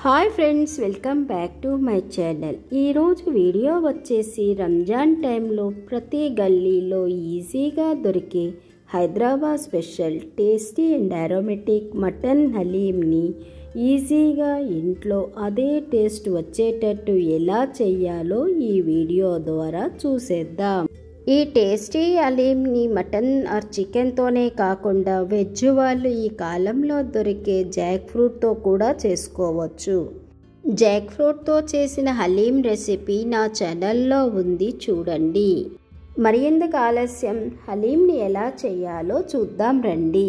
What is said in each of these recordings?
Hi friends, welcome back to my channel. ఈరోజు video వచ్చేసి రంజాన్ టైంలో ప్రతి గల్లీలో ఈజీగా దొరికే Hyderabad special tasty and aromatic mutton హలీంని ఈజీగా ఇంట్లో అదే టేస్ట్ వచ్చేటట్టు ఎలా చేయాలో ఈ వీడియో ద్వారా చూసేద్దాం. ఈ టేస్టీ హలీంని మటన్ ఆర్ చికెన్తోనే కాకుండా వెజ్ వాళ్ళు ఈ కాలంలో దొరికే జాక్ ఫ్రూట్తో కూడా చేసుకోవచ్చు. జాక్ ఫ్రూట్తో చేసిన హలీం రెసిపీ నా ఛానల్లో ఉంది, చూడండి. మరి ఎందుకు ఆలస్యం, హలీంని ఎలా చేయాలో చూద్దాం రండి.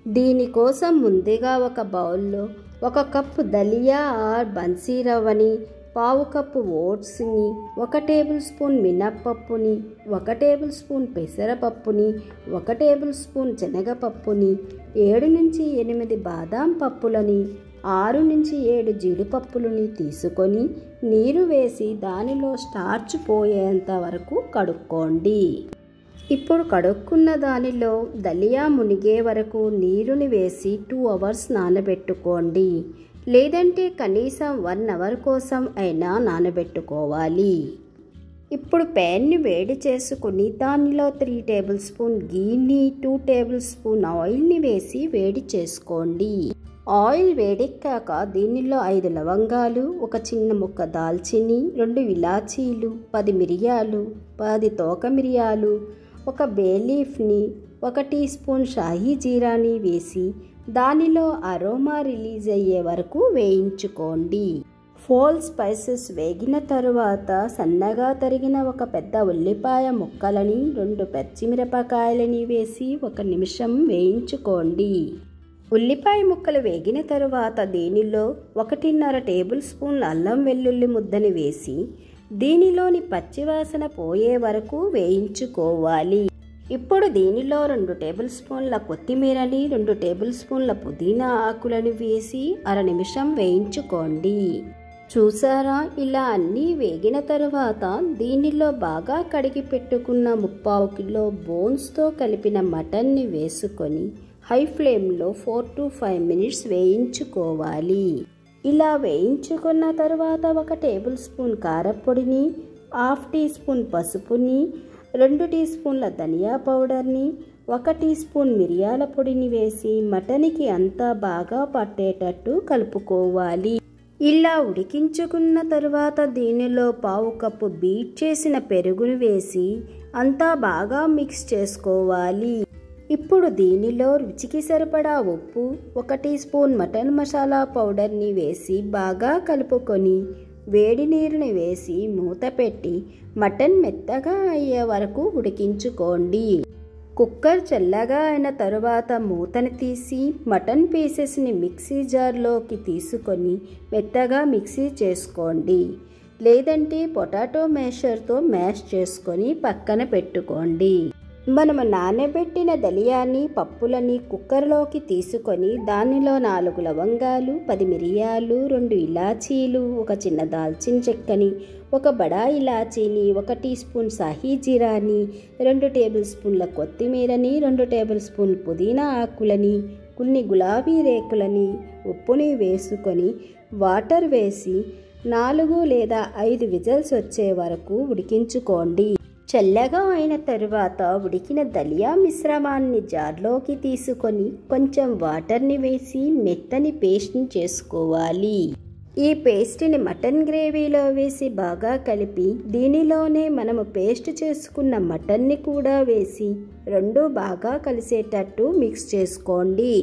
దీనికోసం ముందుగా ఒక బౌల్లో 1 కప్పు దలియా ఆర్ బన్సీ రవ్వని, 1/2 కప్పు ఓట్స్ని, 1 టేబుల్ స్పూన్ మినప్పప్పుని, 1 టేబుల్ స్పూన్ పెసరపప్పుని, 1 టేబుల్ స్పూన్ శనగపప్పుని, 7 నుంచి 8 బాదాం పప్పులని, 6 నుంచి 7 జీడిపప్పులని తీసుకొని నీరు వేసి దానిలో స్టార్చ్ పోయేంత వరకు కడుక్కోండి. ఇప్పుడు కడుక్కున్న దానిలో దలియా మునిగే వరకు నీరుని వేసి 2 అవర్స్ నానబెట్టుకోండి. లేదంటే కనీసం 1 అవర్ కోసం అయినా నానబెట్టుకోవాలి. ఇప్పుడు ప్యాన్ని వేడి చేసుకుని దానిలో 3 టేబుల్ స్పూన్ గీని, 2 టేబుల్ స్పూన్ ఆయిల్ని వేసి వేడి చేసుకోండి. ఆయిల్ వేడెక్కాక దీనిలో 5 లవంగాలు, 1 చిన్న ముక్క దాల్చిని, 2 ఇలాచీలు, 10 మిరియాలు, 10 తోక మిరియాలు, 1 బే లీఫ్ని, 1 టీ స్పూన్ షాహీ జీరాని వేసి దానిలో అరోమా రిలీజ్ అయ్యే వరకు వేయించుకోండి. హోల్ స్పైసెస్ వేగిన తరువాత సన్నగా తరిగిన 1 పెద్ద ఉల్లిపాయ ముక్కలని, 2 పచ్చిమిరపకాయలని వేసి 1 నిమిషం వేయించుకోండి. ఉల్లిపాయ ముక్కలు వేగిన తరువాత దీనిలో 1.5 టేబుల్ స్పూన్ అల్లం వెల్లుల్లి ముద్దని వేసి దీనిలోని పచ్చివాసన పోయే వరకు వేయించుకోవాలి. ఇప్పుడు దీనిలో 2 టేబుల్ స్పూన్ల కొత్తిమీరని, 2 టేబుల్ స్పూన్ల పుదీనా ఆకులను వేసి 1/2 నిమిషం వేయించుకోండి. చూసారా, ఇలా అన్నీ వేగిన తరువాత దీనిలో బాగా కడిగి పెట్టుకున్న 3/4 కిలో బోన్స్తో కలిపిన మటన్ని వేసుకొని హై ఫ్లేమ్లో 4 to 5 మినిట్స్ వేయించుకోవాలి. ఇలా వేయించుకున్న తర్వాత 1 టేబుల్ స్పూన్ కారపొడిని, 1/2 టీ స్పూన్ పసుపుని, 2 టీ స్పూన్ల ధనియా పౌడర్ని, 1 టీ స్పూన్ మిరియాల పొడిని వేసి మటన్కి అంతా బాగా పట్టేటట్టు కలుపుకోవాలి. ఇలా ఉడికించుకున్న తరువాత దీనిలో 1/2 కప్పు బీట్ చేసిన పెరుగును వేసి అంతా బాగా మిక్స్ చేసుకోవాలి. ఇప్పుడు దీనిలో రుచికి సరిపడా ఉప్పు, 1 టీ స్పూన్ మటన్ మసాలా పౌడర్ని వేసి బాగా కలుపుకొని వేడి నీరుని వేసి మూత పెట్టి మటన్ మెత్తగా అయ్యే వరకు ఉడికించుకోండి. కుక్కర్ చల్లగా అయిన తరువాత మూతని తీసి మటన్ పీసెస్ని మిక్సీ జార్లోకి తీసుకొని మెత్తగా మిక్సీ చేసుకోండి. లేదంటే పొటాటో మ్యాషర్తో మ్యాష్ చేసుకొని పక్కన పెట్టుకోండి. మనము నానబెట్టిన దలియాని, పప్పులని కుక్కర్లోకి తీసుకొని దానిలో 4 లవంగాలు, 10 మిరియాలు, 2 ఇలాచీలు, 1 చిన్న దాల్చిన చెక్కని, 1 బడా ఇలాచీని, 1 టీ స్పూన్ షాహీ జీరాని, 2 టేబుల్ స్పూన్ల కొత్తిమీరని, 2 టేబుల్ స్పూన్ పుదీనా ఆకులని, కొన్ని గులాబీ రేకులని, ఉప్పుని వేసుకొని వాటర్ వేసి 4 లేదా 5 విజిల్స్ వచ్చే వరకు ఉడికించుకోండి. చల్లగా అయిన తరువాత ఉడికిన దలియా మిశ్రమాన్ని జార్లోకి తీసుకొని కొంచెం వాటర్ని వేసి మెత్తని పేస్ట్ని చేసుకోవాలి. ఈ పేస్ట్ని మటన్ గ్రేవీలో వేసి బాగా కలిపి దీనిలోనే మనము పేస్ట్ చేసుకున్న మటన్ని కూడా వేసి 2 బాగా కలిసేటట్టు మిక్స్ చేసుకోండి.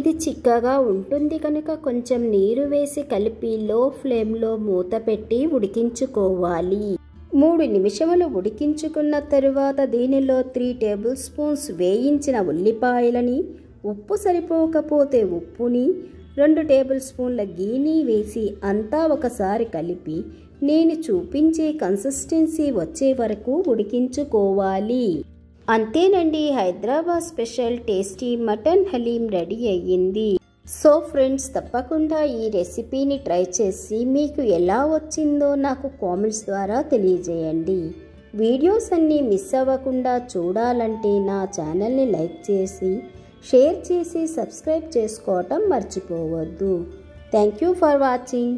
ఇది చిక్కగా ఉంటుంది కనుక కొంచెం నీరు వేసి కలిపి లో ఫ్లేమ్లో మూత పెట్టి ఉడికించుకోవాలి. 3 నిమిషములు ఉడికించుకున్న తరువాత దీనిలో 3 టేబుల్ స్పూన్స్ వేయించిన ఉల్లిపాయలని, ఉప్పు సరిపోకపోతే ఉప్పుని, 2 టేబుల్ స్పూన్ల గీని వేసి అంతా ఒకసారి కలిపి నేను చూపించే కన్సిస్టెన్సీ వచ్చే వరకు ఉడికించుకోవాలి. అంతేనండి, Hyderabad special tasty mutton haleem ready అయ్యింది. సో ఫ్రెండ్స్, తప్పకుండా ఈ రెసిపీని ట్రై చేసి మీకు ఎలా వచ్చిందో నాకు కామెంట్స్ ద్వారా తెలియజేయండి. వీడియోస్ అన్నీ మిస్ అవ్వకుండా చూడాలంటే నా ఛానల్ని లైక్ చేసి, షేర్ చేసి, సబ్స్క్రైబ్ చేసుకోవటం మర్చిపోవద్దు. Thank you for watching.